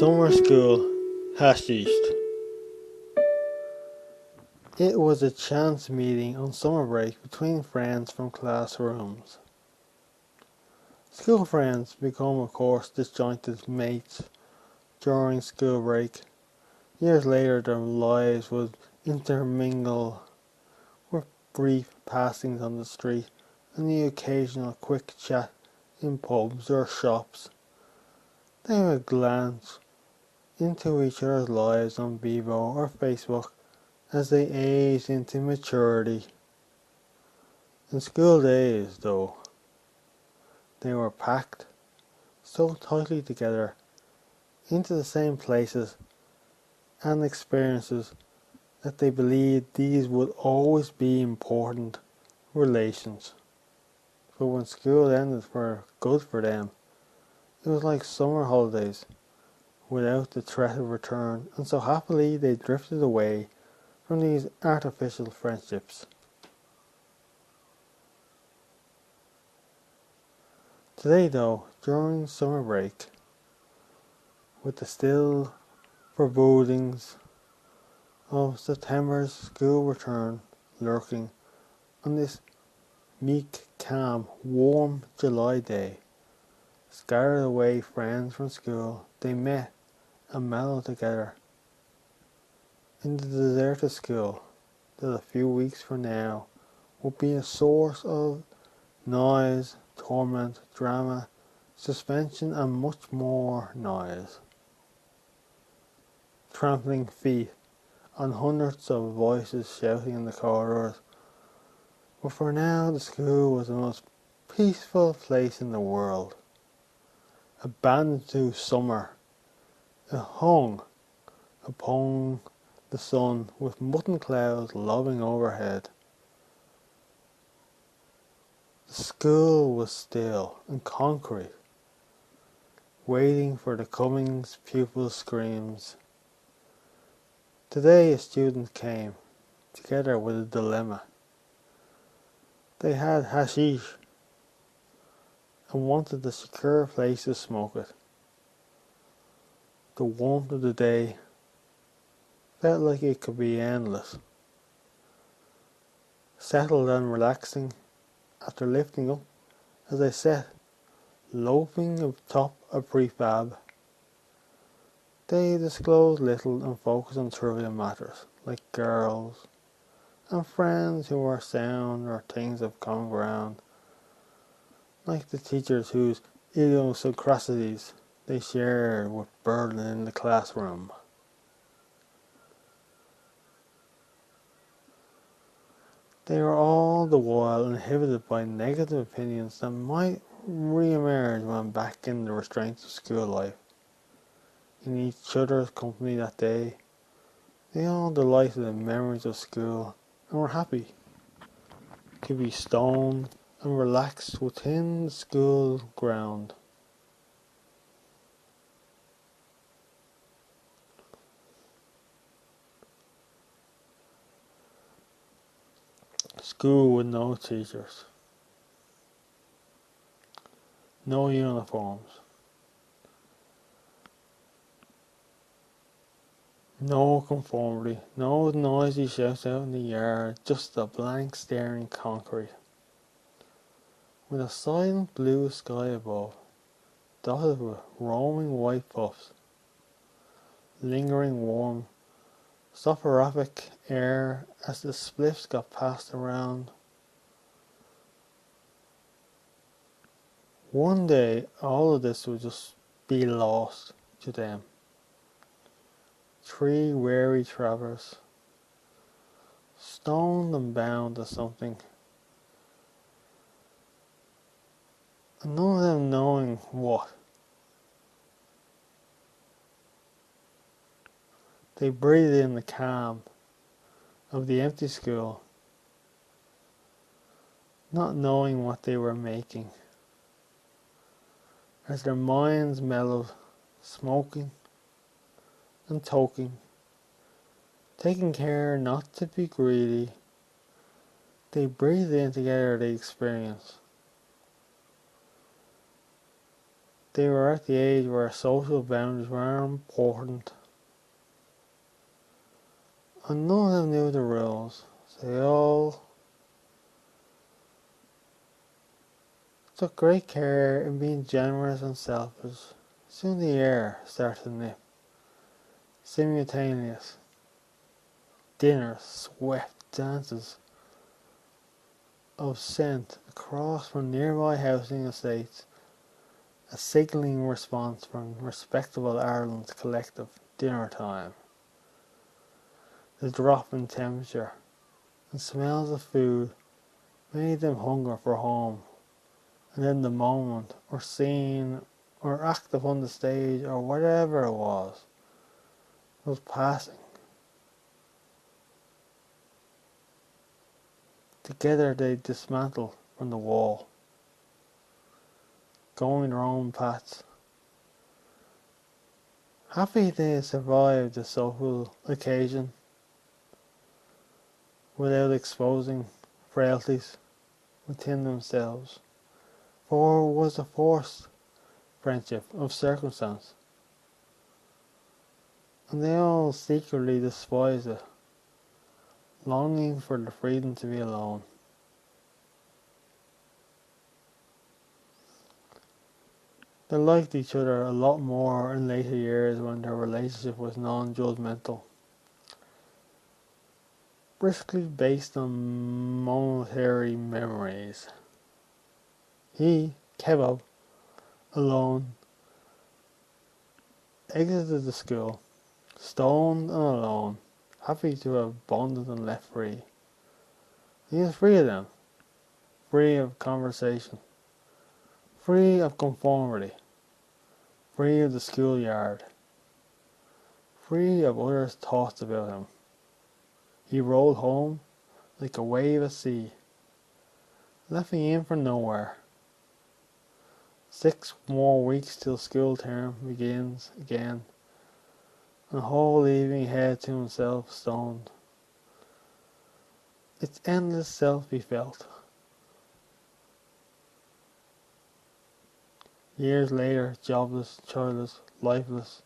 Summer school hashed. It was a chance meeting on summer break between friends from classrooms. School friends become, of course, disjointed mates during school break. Years later, their lives would intermingle with brief passings on the street and the occasional quick chat in pubs or shops. They would glance into each other's lives on Bebo or Facebook as they aged into maturity. In school days, though, they were packed so tightly together into the same places and experiences that they believed these would always be important relations. But when school ended for good for them, it was like summer holidays without the threat of return, and so happily they drifted away from these artificial friendships. Today, though, during summer break, with the still forebodings of September's school return lurking on this meek, calm, warm July day, scattered away friends from school, they met and mellowed together in the deserted school that a few weeks from now would be a source of noise, torment, drama, suspension, and much more noise. Trampling feet and hundreds of voices shouting in the corridors. But for now, the school was the most peaceful place in the world. Abandoned to summer, it hung upon the sun with mutton clouds lobing overhead. The school was still and concrete, waiting for the coming pupils' screams. Today a student came, together with a dilemma. They had hashish and wanted a secure place to smoke it. The warmth of the day felt like it could be endless. Settled and relaxing after lifting up as I sat loafing atop a prefab. They disclosed little and focused on trivial matters like girls and friends who are sound or things of common ground, like the teachers whose idiosyncrasies they shared with burden in the classroom. They are all the while inhibited by negative opinions that might re-emerge when back in the restraints of school life. In each other's company that day, they all delighted in memories of school and were happy to be stoned and relaxed within the school ground. School with no teachers, no uniforms, no conformity, no noisy shouts out in the yard, just a blank staring concrete. With a silent blue sky above, dotted with roaming white puffs, lingering warm, soporific air as the spliffs got passed around. One day, all of this would just be lost to them. Three weary travellers, stoned and bound to something, and none of them knowing what. They breathed in the calm of the empty school, not knowing what they were making, as their minds mellowed, smoking and toking, taking care not to be greedy. They breathed in together the experience. They were at the age where social boundaries were important, and none of them knew the rules. So they all took great care in being generous and selfish. Soon the air started to nip. Simultaneous dinners, sweat, dances of scent across from nearby housing estates, a signalling response from respectable Ireland's collective dinner time. The drop in temperature and smells of food made them hunger for home, and then the moment or scene or act upon the stage or whatever it was passing. Together they dismantled from the wall, going their own paths. Happy they survived the social occasion without exposing frailties within themselves, for it was a forced friendship of circumstance, and they all secretly despised it, longing for the freedom to be alone. They liked each other a lot more in later years when their relationship was non-judgmental, briskly based on momentary memories. He, Kebab, alone, exited the school, stoned and alone, happy to have bonded and left free. He was free of them, free of conversation, free of conformity, free of the schoolyard, free of others' thoughts about him. He rolled home like a wave at sea, left me in for nowhere. 6 more weeks till school term begins again, and the whole evening ahead to himself stoned. Its endless self he felt. Years later, jobless, childless, lifeless.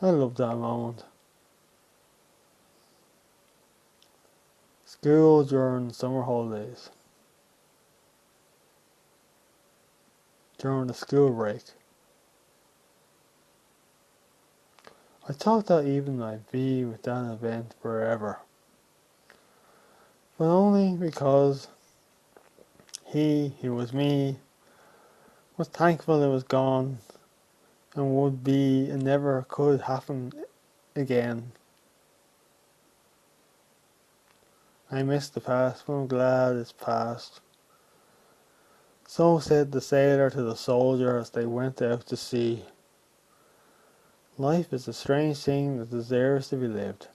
I loved that moment. School during summer holidays. During the school break. I thought that evening I'd be with that event forever. But only because he, who was me, was thankful it was gone and would be and never could happen again. I miss the past, but I'm glad it's past. So said the sailor to the soldier as they went out to sea. Life is a strange thing that deserves to be lived.